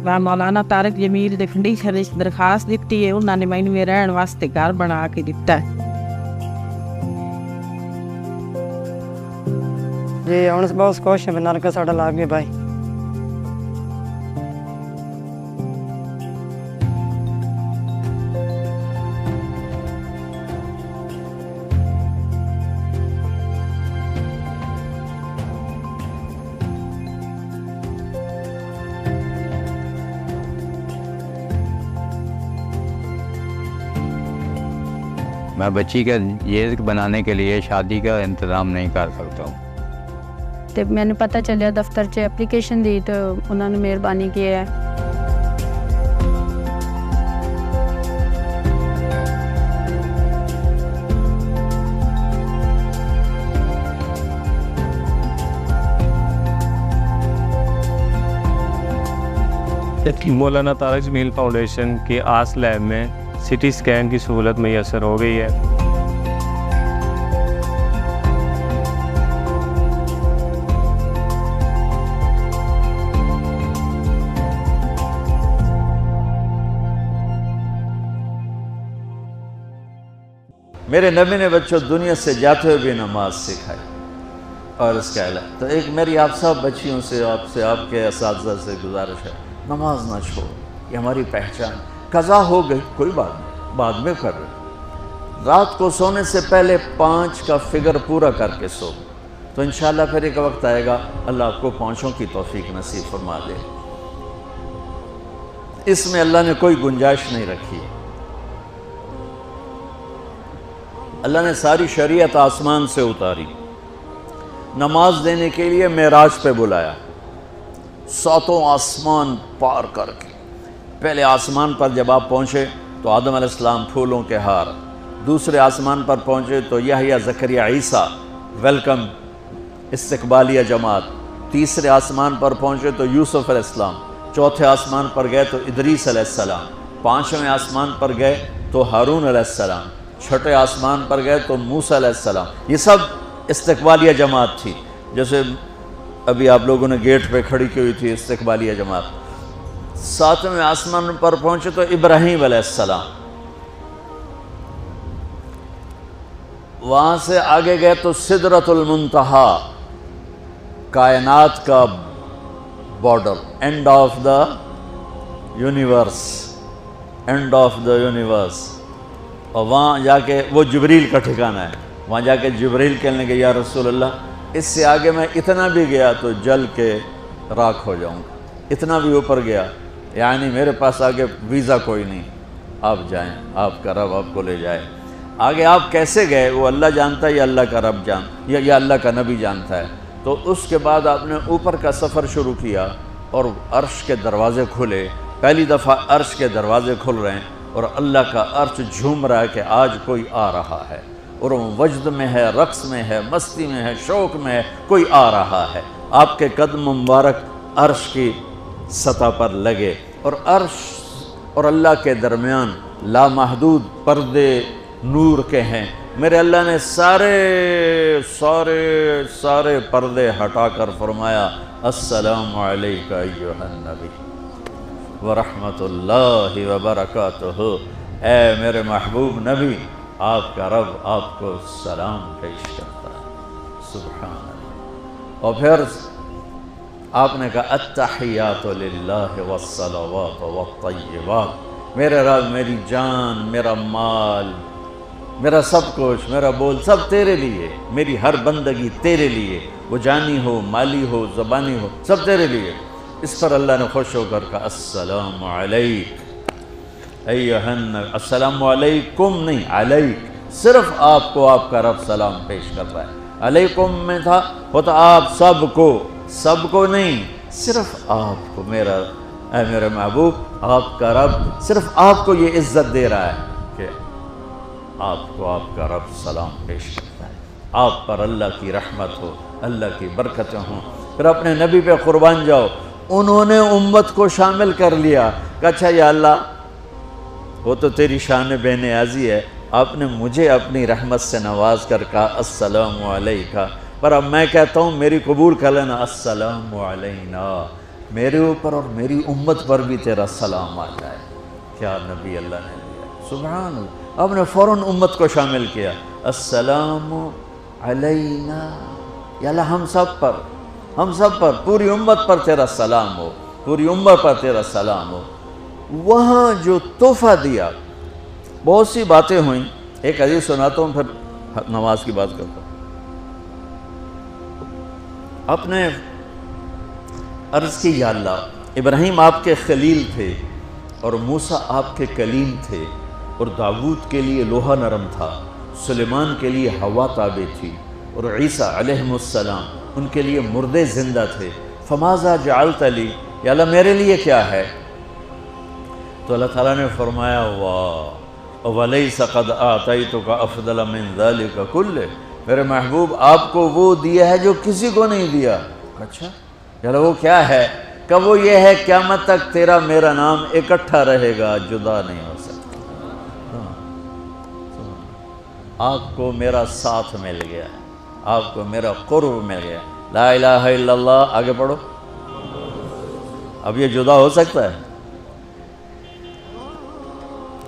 ਮੈਂ ਮੌਲਾਨਾ ਤਾਰਿਕ ਜਮੀਲ ਦੇ ਕੰਡੀਸ਼ਨ ਵਿੱਚ ਦਰਖਾਸਤ ਦਿੱਤੀ ਹੈ, ਉਹਨਾਂ ਨੇ ਮੈਨੂੰ ਮੇਰੇ ਰਹਿਣ ਵਾਸਤੇ ਘਰ ਬਣਾ ਕੇ ਦਿੱਤਾ ਹੈ। جی ہوں بہت خوش ہیں نلکا ساڈا لا گئے بھائی۔ میں بچی کا یہ بنانے کے لیے شادی کا انتظام نہیں کر سکتا ہوں۔ تو میں نے پتہ چلیا دفتر چ اپلیکیشن دی تو انہوں نے مہربانی کی ہے۔ مولانا طارق جمیل فاؤنڈیشن کی آس لیب میں سی ٹی اسکین کی سہولت میسر ہو گئی ہے۔ میرے نبی نے بچوں دنیا سے جاتے ہوئے بھی نماز سکھائی اور اس کا اعلان۔ تو ایک میری آپ سب بچیوں سے آپ کے اساتذہ سے گزارش ہے، نماز نہ چھوڑو، یہ ہماری پہچان۔ قضا ہو گئی کوئی بات نہیں، بعد میں کر رہے، رات کو سونے سے پہلے 5 کا فگر پورا کر کے سو، تو انشاءاللہ پھر ایک وقت آئے گا اللہ آپ کو 5 کی توفیق نصیب فرما دے۔ اس میں اللہ نے کوئی گنجائش نہیں رکھی۔ اللہ نے ساری شریعت آسمان سے اتاری، نماز دینے کے لیے معراج پہ بلایا، 7 آسمان پار کر کے۔ پہلے آسمان پر جب آپ پہنچے تو آدم علیہ السلام پھولوں کے ہار، دوسرے آسمان پر پہنچے تو یحییٰ زکریا عیسیٰ ویلکم استقبالیہ جماعت، تیسرے آسمان پر پہنچے تو یوسف علیہ السلام، چوتھے آسمان پر گئے تو ادریس علیہ السلام، 5ویں آسمان پر گئے تو ہارون علیہ السلام، 6ٹھے آسمان پر گئے تو موسیٰ علیہ السلام۔ یہ سب استقبالیہ جماعت تھی، جیسے ابھی آپ لوگوں نے گیٹ پہ کھڑی کی ہوئی تھی استقبالیہ جماعت۔ 7ویں آسمان پر پہنچے تو ابراہیم علیہ السلام، وہاں سے آگے گئے تو سدرۃ المنتہا، کائنات کا border, and of the universe, and of the universe. اور وہاں جا کے وہ جبریل کا ٹھکانہ ہے، وہاں جا کے جبریل کہنے لگے یا رسول اللہ اس سے آگے میں اتنا بھی گیا تو جل کے راکھ ہو جاؤں گا، اتنا بھی اوپر گیا یعنی میرے پاس آگے ویزا کوئی نہیں، آپ جائیں، آپ کا رب آپ کو لے جائے۔ آگے آپ کیسے گئے وہ اللہ جانتا ہے یا اللہ کا رب یا اللہ کا نبی جانتا ہے۔ تو اس کے بعد آپ نے اوپر کا سفر شروع کیا اور عرش کے دروازے کھلے، پہلی دفعہ عرش کے دروازے کھل رہے ہیں اور اللہ کا عرش جھوم رہا ہے کہ آج کوئی آ رہا ہے، اور وہ وجد میں ہے، رقص میں ہے، مستی میں ہے، شوق میں ہے، کوئی آ رہا ہے۔ آپ کے قدم مبارک عرش کی سطح پر لگے، اور عرش اور اللہ کے درمیان لامحدود پردے نور کے ہیں۔ میرے اللہ نے سارے پردے ہٹا کر فرمایا السلام علیکہ ایھا النبی ورحمۃ اللہ وبرکاتہ، اے میرے محبوب نبی آپ کا رب آپ کو سلام پیش کرتا ہے۔ سبحان اللہ۔ اور پھر آپ نے کہا التحیات للہ والصلوات والطیبات، میرے رب میری جان، میرا مال، میرا سب کچھ، میرا بول سب تیرے لیے، میری ہر بندگی تیرے لیے، وہ جانی ہو، مالی ہو، زبانی ہو، سب تیرے لیے۔ اس پر اللہ نے خوش ہو کر کہا السلام علیک ایھا النبی، السلام علیکم نہیں، علیک، صرف آپ کو آپ کا رب سلام پیش کر رہا ہے۔ علیکم میں تھا ہوتا آپ سب کو نہیں، صرف آپ کو، میرا اے میرے محبوب آپ کا رب صرف آپ کو یہ عزت دے رہا ہے کہ آپ کو آپ کا رب سلام پیش کرتا ہے، آپ پر اللہ کی رحمت ہو، اللہ کی برکتیں ہوں۔ پھر اپنے نبی پہ قربان جاؤ، انہوں نے امت کو شامل کر لیا کہ اچھا یا اللہ وہ تو تیری شان بے نیازی ہے، آپ نے مجھے اپنی رحمت سے نواز کر کہا السلام علیکہ، پر اب میں کہتا ہوں میری قبول کر لینا السلام علینا، میرے اوپر اور میری امت پر بھی تیرا سلام آ جائے۔ کیا نبی اللہ نے دیا، سبحان اللہ۔ آپ نے فوراً امت کو شامل کیا، السلام علینا، یا اللہ ہم سب پر پوری امت پر تیرا سلام ہو، پوری امت پر تیرا سلام ہو۔ وہاں جو تحفہ دیا، بہت سی باتیں ہوئیں، ایک حدیث سناتا ہوں پھر نماز کی بات کرتا ہوں۔ آپ نے عرض کی، یا اللہ ابراہیم آپ کے خلیل تھے اور موسیٰ آپ کے کلیم تھے، اور داؤد کے لیے لوہا نرم تھا، سلیمان کے لیے ہوا تابع تھی، اور عیسیٰ علیہ السلام ان کے لیے مردے زندہ تھے، فماذا جعلت لی، یا اللہ میرے لیے کیا ہے؟ تو اللہ تعالیٰ نے فرمایا، واہ وَلَيْسَ قَدْ آتَيْتُكَ أَفْضَلَ مِنْ ذَلِكَ كُلِّهِ، میرے محبوب آپ کو وہ دیا ہے جو کسی کو نہیں دیا۔ اچھا یا اللہ وہ کیا ہے؟ کہ وہ یہ ہے قیامت تک تیرا میرا نام اکٹھا رہے گا، جدا نہیں ہو سکتا۔ آپ کو میرا ساتھ مل گیا، آپ کو میرا قرب مل گیا، لا الہ الا اللہ، آگے پڑھو۔ اب یہ جدا ہو سکتا ہے؟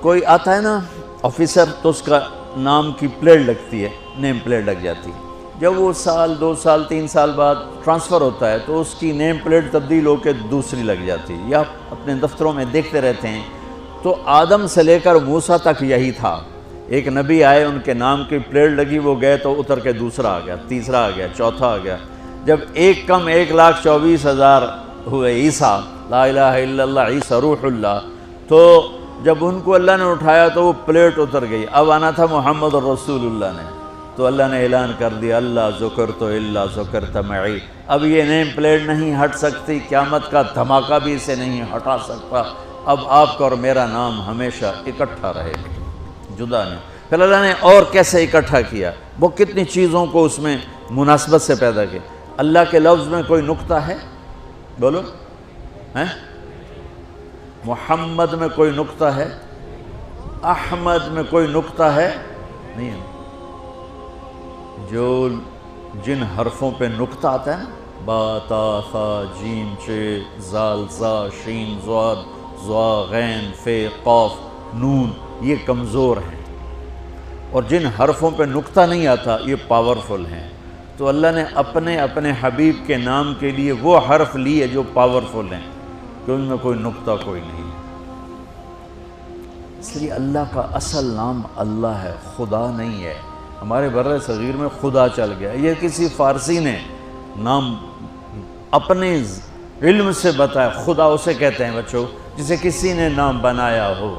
کوئی آتا ہے نا آفیسر، تو اس کا نام کی پلیٹ لگتی ہے، نیم پلیٹ لگ جاتی ہے، جب وہ سال 2 سال 3 سال بعد ٹرانسفر ہوتا ہے تو اس کی نیم پلیٹ تبدیل ہو کے دوسری لگ جاتی ہے، یا اپنے دفتروں میں دیکھتے رہتے ہیں۔ تو آدم سے لے کر موسیٰ تک یہی تھا، ایک نبی آئے، ان کے نام کی پلیٹ لگی، وہ گئے تو اتر کے دوسرا آ گیا، تیسرا آ گیا، چوتھا آ گیا، جب ایک کم 1,24,000 ہوئے عیسیٰ، لا الہ الا اللہ عیسیٰ روح اللہ، تو جب ان کو اللہ نے اٹھایا تو وہ پلیٹ اتر گئی، اب آنا تھا محمد رسول اللہ نے، تو اللہ نے اعلان کر دیا، اللہ ذکرت الا ذکرت معی، اب یہ نیم پلیٹ نہیں ہٹ سکتی، قیامت کا دھماکہ بھی اسے نہیں ہٹا سکتا، اب آپ کا اور میرا نام ہمیشہ اکٹھا رہے گا، جدا نہیں۔ پھر اللہ نے اور کیسے اکٹھا کیا، وہ کتنی چیزوں کو اس میں مناسبت سے پیدا کیا۔ اللہ کے لفظ میں کوئی نقطہ ہے؟ بولو، ہیں؟ محمد میں کوئی نقطہ ہے؟ احمد میں کوئی نقطہ ہے؟ نہیں ہے۔ جو جن حرفوں پہ نقطہ آتا ہے نا، با تا ثا جیم چ زال زا شین ضاد ضا غین فے قاف نون، یہ کمزور ہیں، اور جن حرفوں پہ نقطہ نہیں آتا یہ پاورفل ہیں۔ تو اللہ نے اپنے حبیب کے نام کے لیے وہ حرف لیے جو پاورفل ہیں، کہ ان میں کوئی نقطہ کوئی نہیں ہے۔ اس لیے اللہ کا اصل نام اللہ ہے، خدا نہیں ہے۔ ہمارے بر صغیر میں خدا چل گیا، یہ کسی فارسی نے نام اپنے علم سے بتایا، خدا اسے کہتے ہیں بچوں جسے کسی نے نام بنایا ہو،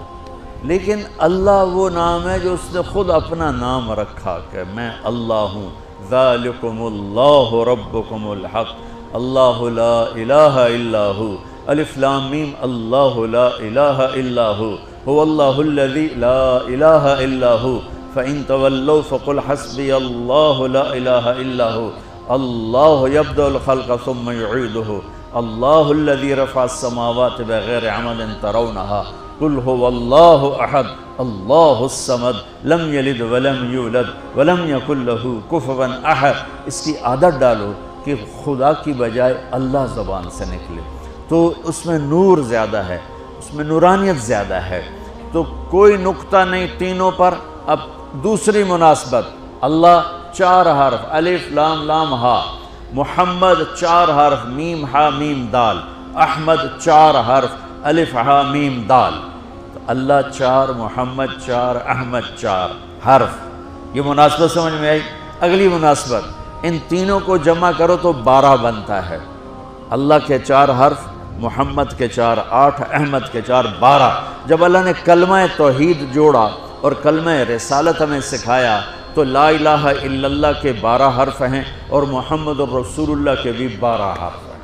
لیکن اللہ وہ نام ہے جو اس نے خود اپنا نام رکھا کہ میں اللہ ہوں، ذالکم اللہ ربکم الحق، اللہ لا الہ الا ہو، الف لام میم، اللہ لا الہ الا ہو، هو اللہ الذی لا الہ الا ہو، فَإِن تَوَلَّوْا فَقُلْ حَسْبِيَ اللَّهُ لَا إِلَهَ إِلَّا هُوَ اللَّهُ يَبْدَأُ الْخَلْقَ ثُمَّ يُعِيدُهُ اللَّهُ الَّذِي رَفَعَ السَّمَاوَاتِ بِغَيْرِ عَمَدٍ تَرَوْنَهَا قُلْ هُوَ اللَّهُ أَحَدٌ اللَّهُ الصَّمَدُ لَمْ يَلِدْ وَلَمْ يُولَدْ وَلَمْ يَكُنْ لَهُ كُفُوًا أَحَدٌ۔ اس کی عادت ڈالو کہ خدا کی بجائے اللہ زبان سے نکلے، تو اس میں نور زیادہ ہے، اس میں نورانیت زیادہ ہے، تو کوئی نقطہ نہیں تینوں پر۔ اب دوسری مناسبت، اللہ 4 حرف، الف لام لام ہا، محمد 4 حرف، میم ہا میم دال، احمد 4 حرف، الف ہا میم دال، تو اللہ 4، محمد 4، احمد 4 حرف۔ یہ مناسبت سمجھ میں آئی؟ اگلی مناسبت، ان تینوں کو جمع کرو تو 12 بنتا ہے، اللہ کے 4 حرف، محمد کے 4 8، احمد کے 4 12۔ جب اللہ نے کلمہ توحید جوڑا اور کلمہ رسالت ہمیں سکھایا تو لا الہ الا اللہ کے 12 حرف ہیں اور محمد الرسول اللہ کے بھی 12 حرف ہیں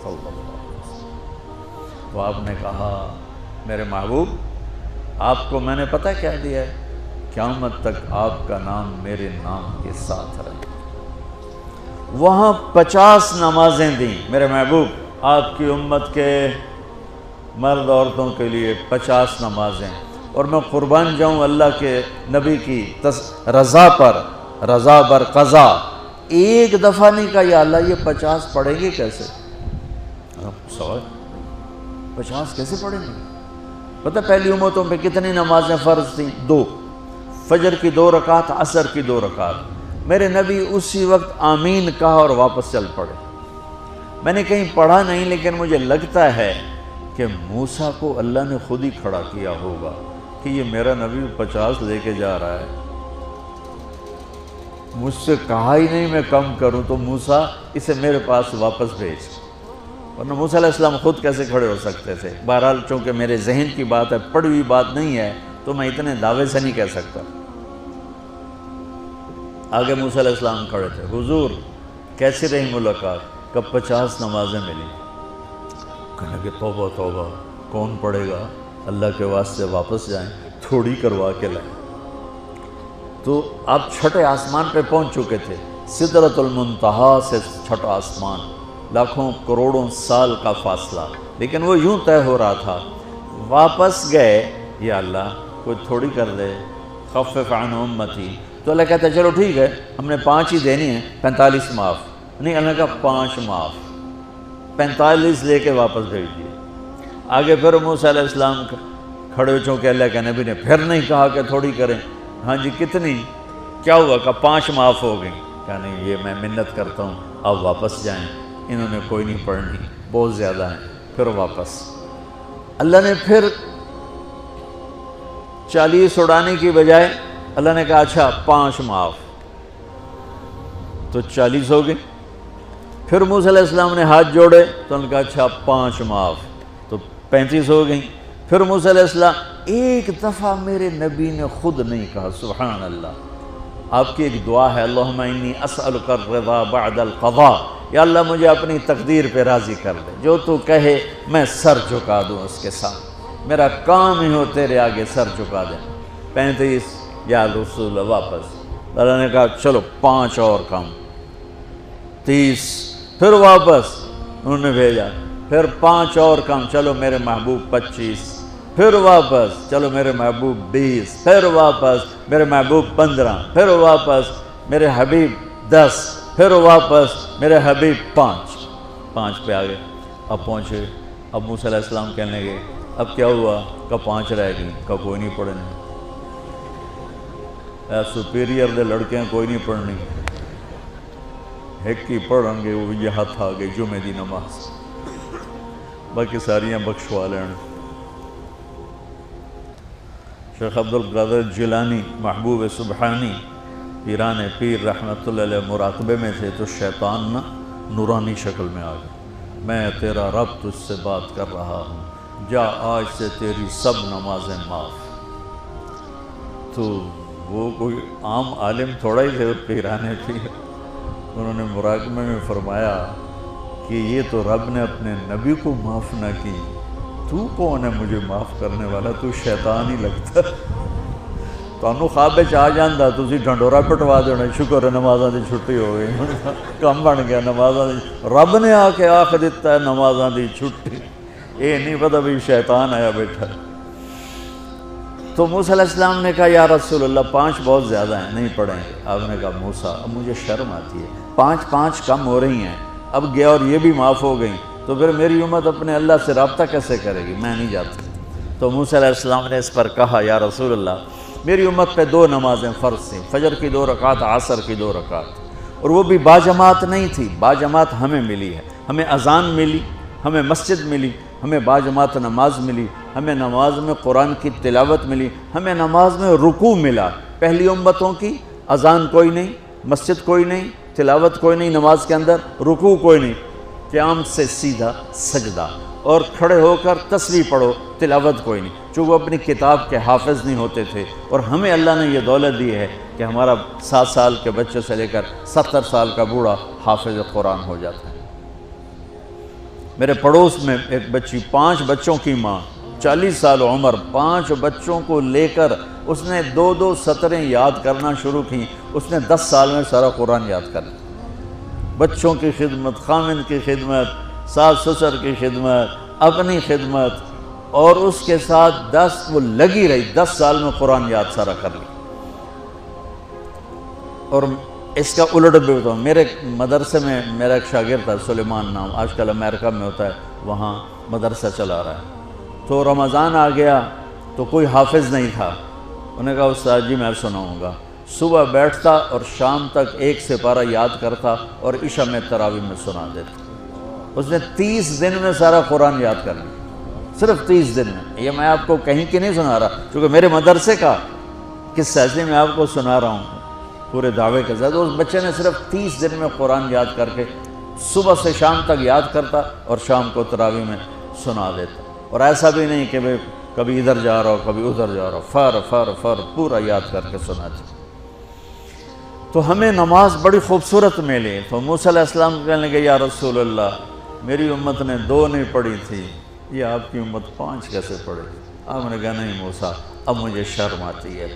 صلی اللہ علیہ وسلم۔ تو آپ نے کہا میرے محبوب آپ کو میں نے پتہ کیا دیا ہے؟ قیامت تک آپ کا نام میرے نام کے ساتھ رہے۔ وہاں 50 نمازیں دیں میرے محبوب، آپ کی امت کے مرد عورتوں کے لیے 50 نمازیں، اور میں قربان جاؤں اللہ کے نبی کی رضا پر، رضا بر قضا، ایک دفعہ نہیں کہا یا اللہ یہ 50 پڑھیں گے کیسے؟ 100 50 کیسے پڑھیں گے؟ پتہ پہلی امتوں پہ کتنی نمازیں فرض تھیں؟ 2، فجر کی 2 رکعت، عصر کی 2 رکعت۔ میرے نبی اسی وقت آمین کہا اور واپس چل پڑے۔ میں نے کہیں پڑھا نہیں، لیکن مجھے لگتا ہے کہ موسیٰ کو اللہ نے خود ہی کھڑا کیا ہوگا کہ یہ میرا نبی 50 لے کے جا رہا ہے، مجھ سے کہا ہی نہیں میں کم کروں، تو موسیٰ اسے میرے پاس واپس بھیج۔ ورنہ موسیٰ علیہ السلام خود کیسے کھڑے ہو سکتے تھے؟ بہرحال چونکہ میرے ذہن کی بات ہے، پڑھی ہوئی بات نہیں ہے، تو میں اتنے دعوے سے نہیں کہہ سکتا۔ آگے موسیٰ علیہ السلام کھڑے تھے، حضور کیسی رہی ملاقات؟ کب 50 نمازیں ملی؟ کہنے کہ توبہ توبہ، کون پڑھے گا؟ اللہ کے واسطے واپس جائیں، تھوڑی کروا کے لائیں۔ تو آپ چھٹے آسمان پہ پہنچ چکے تھے، سدرۃ المنتہا سے چھٹا آسمان، لاکھوں کروڑوں سال کا فاصلہ، لیکن وہ یوں طے ہو رہا تھا۔ واپس گئے، یا اللہ کوئی تھوڑی کر دے، خفف عن امتی۔ تو اللہ کہتا ہے چلو ٹھیک ہے، ہم نے 5 ہی دینی ہیں، 45 معاف نہیں۔ اللہ کا 5 معاف، 45 لے کے واپس بھیج دیے۔ آگے پھر موسیٰ علیہ السلام کھڑے ہو، چونکہ اللہ کے نبی نے پھر نہیں کہا کہ تھوڑی کریں۔ ہاں جی کتنی؟ کیا ہوا؟ کہ 5 معاف ہو گئی۔ کہ نہیں، یہ میں منت کرتا ہوں، آپ واپس جائیں، انہوں نے کوئی نہیں پڑھنی، بہت زیادہ ہیں۔ پھر واپس اللہ نے پھر 40 اڑانے کی بجائے اللہ نے کہا اچھا 5 معاف، تو 40 ہو گئی۔ پھر موسیٰ علیہ السلام نے ہاتھ جوڑے تو انہوں نے کہا اچھا 5 معاف، تو 35 ہو گئیں۔ پھر موسیٰ علیہ السلام ایک دفعہ میرے نبی نے خود نہیں کہا، سبحان اللہ۔ آپ کی ایک دعا ہے، اللہم انی اسألک الرضا بعد القضاء، یا اللہ مجھے اپنی تقدیر پہ راضی کر دے، جو تو کہے میں سر جھکا دوں اس کے سامنے، میرا کام ہی ہو تیرے آگے سر جھکا دیں۔ 35 یا رسول واپس۔ اللہ نے کہا چلو 5 اور کم، 30۔ پھر واپس انہوں نے بھیجا، پھر 5 اور کم، چلو میرے محبوب 25۔ پھر واپس، چلو میرے محبوب 20۔ پھر واپس میرے محبوب 15۔ پھر واپس میرے حبیب 10۔ پھر واپس میرے حبیب 5 پہ آگے۔ اب پہنچے، اب موسیٰ علیہ السلام کہنے لگے اب کیا ہوا؟ کہ 5 رہ گئی، کہ کوئی نہیں پڑھنے، سپیریئر دے لڑکیاں کوئی نہیں پڑھنی، ایک ہی پڑھیں گے، وہ یہ ہاتھ آ گئی جمعے دی نماز، باقی ساریاں بخشوا لین۔ شیخ عبد القادر جیلانی محبوب سبحانی پیران پیر رحمت اللہ علیہ مراقبے میں تھے، تو شیطان نا نورانی شکل میں آ گیا، میں تیرا رب تجھ سے بات کر رہا ہوں، جا آج سے تیری سب نمازیں معاف۔ تو وہ کوئی عام عالم تھوڑا ہی تھے، پیران پیر، انہوں نے مراقبے میں فرمایا کہ یہ تو رب نے اپنے نبی کو معاف نہ کی، تو کون ہے مجھے معاف کرنے والا؟ تو شیطان ہی لگتا۔ تانوں خواب وچ آ جاندا تسی ڈھنڈورا پٹوا دینا، شکر ہے نمازاں دی چھٹی ہو گئی، کم بن گیا نمازاں دی، رب نے آ کے آکھ دیتا ہے نمازاں دی چھٹی، یہ نہیں پتہ بھی شیطان آیا بیٹھا۔ تو موسیٰ علیہ السلام نے کہا یا رسول اللہ 5 بہت زیادہ ہیں، نہیں پڑھیں گے۔ آپ نے کہا موسیٰ اب مجھے شرم آتی ہے، 5 کم ہو رہی ہیں، اب گیا اور یہ بھی معاف ہو گئیں، تو پھر میری امت اپنے اللہ سے رابطہ کیسے کرے گی؟ میں نہیں جاتا۔ تو موسیٰ علیہ السلام نے اس پر کہا یا رسول اللہ میری امت پہ 2 نمازیں فرض تھیں، فجر کی 2 رکعت، عصر کی 2 رکعت، اور وہ بھی باجماعت نہیں تھی، باجماعت ہمیں ملی ہے، ہمیں اذان ملی، ہمیں مسجد ملی، ہمیں باجماعت نماز ملی، ہمیں نماز میں قرآن کی تلاوت ملی، ہمیں نماز میں رکوع ملا۔ پہلی امتوں کی اذان کوئی نہیں، مسجد کوئی نہیں، تلاوت کوئی نہیں، نماز کے اندر رکوع کوئی نہیں، قیام سے سیدھا سجدہ، اور کھڑے ہو کر تسبیح پڑھو، تلاوت کوئی نہیں، چونکہ وہ اپنی کتاب کے حافظ نہیں ہوتے تھے۔ اور ہمیں اللہ نے یہ دولت دی ہے کہ ہمارا 7 سال کے بچے سے لے کر 70 سال کا بوڑھا حافظ قرآن ہو جاتا ہے۔ میرے پڑوس میں ایک بچی، 5 بچوں کی ماں، 40 سال عمر، 5 بچوں کو لے کر اس نے 2 سطریں یاد کرنا شروع کی، اس نے 10 سال میں سارا قرآن یاد کر لیا۔ بچوں کی خدمت، خامند کی خدمت، ساس سسر کی خدمت، اپنی خدمت، اور اس کے ساتھ وہ لگی رہی، 10 سال میں قرآن یاد سارا کر لی۔ اور اس کا الٹ بھی بتاؤں، میرے مدرسے میں میرا ایک شاگرد تھا سلیمان نام، آج کل امریکہ میں ہوتا ہے، وہاں مدرسہ چلا رہا ہے۔ تو رمضان آ گیا تو کوئی حافظ نہیں تھا، انہوں نے کہا استاد جی میں سناؤں گا۔ صبح بیٹھتا اور شام تک ایک سپارہ یاد کرتا اور عشاء میں تراویح میں سنا دیتا۔ اس نے 30 دن میں سارا قرآن یاد کر لیا، صرف 30 دن میں۔ یہ میں آپ کو کہیں کی نہیں سنا رہا، کیونکہ میرے مدرسے کا قصہ ہے، میں آپ کو سنا رہا ہوں پورے دعوے کے ساتھ۔ اس بچے نے صرف 30 دن میں قرآن یاد کر کے صبح سے شام تک یاد کرتا اور شام کو تراویح میں سنا دیتا۔ اور ایسا بھی نہیں کہ بھئی کبھی ادھر جا رہا ہو کبھی ادھر جا رہا ہو، فر پورا یاد کر کے سناتے۔ تو ہمیں نماز بڑی خوبصورت ملی۔ تو موسیٰ علیہ السلام کہنے لگے یا رسول اللہ، میری امت نے 2 نہیں پڑھی تھی، یہ آپ کی امت 5 کیسے پڑھے؟ آپ نے کہا نہیں موسیٰ، اب مجھے شرم آتی ہے۔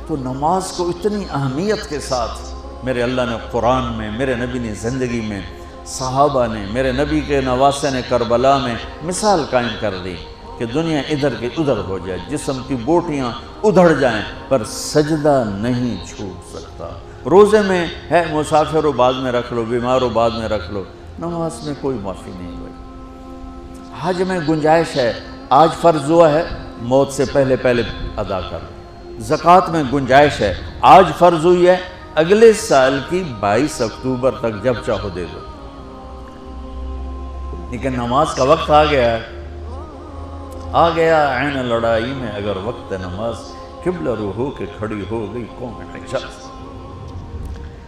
تو نماز کو اتنی اہمیت کے ساتھ میرے اللہ نے قرآن میں، میرے نبی نے زندگی میں، صحابہ نے، میرے نبی کے نواسے نے کربلا میں مثال قائم کر دی کہ دنیا ادھر کی ادھر ہو جائے، جسم کی بوٹیاں ادھڑ جائیں پر سجدہ نہیں چھوٹ سکتا۔ روزے میں ہے مسافر ہو بعد میں رکھ لو، بیمار ہو بعد میں رکھ لو، نماز میں کوئی معافی نہیں ہوئی۔ حج میں گنجائش ہے، آج فرض ہوا ہے موت سے پہلے پہلے ادا کر لو۔ زکوٰۃ میں گنجائش ہے، آج فرض ہوئی ہے اگلے سال کی 22 اکتوبر تک جب چاہو دے دو۔ لیکن نماز کا وقت آ گیا ہے، آ گیا عین لڑائی میں اگر وقت نماز، قبلہ رو ہو کے کھڑی ہو گئی قوم حجاز۔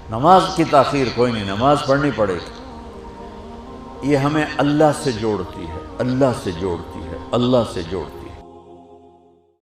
نماز کی تاخیر کوئی نہیں، نماز پڑھنی پڑے گی۔ یہ ہمیں اللہ سے جوڑتی ہے، اللہ سے جوڑتی ہے، اللہ سے جوڑتی ہے۔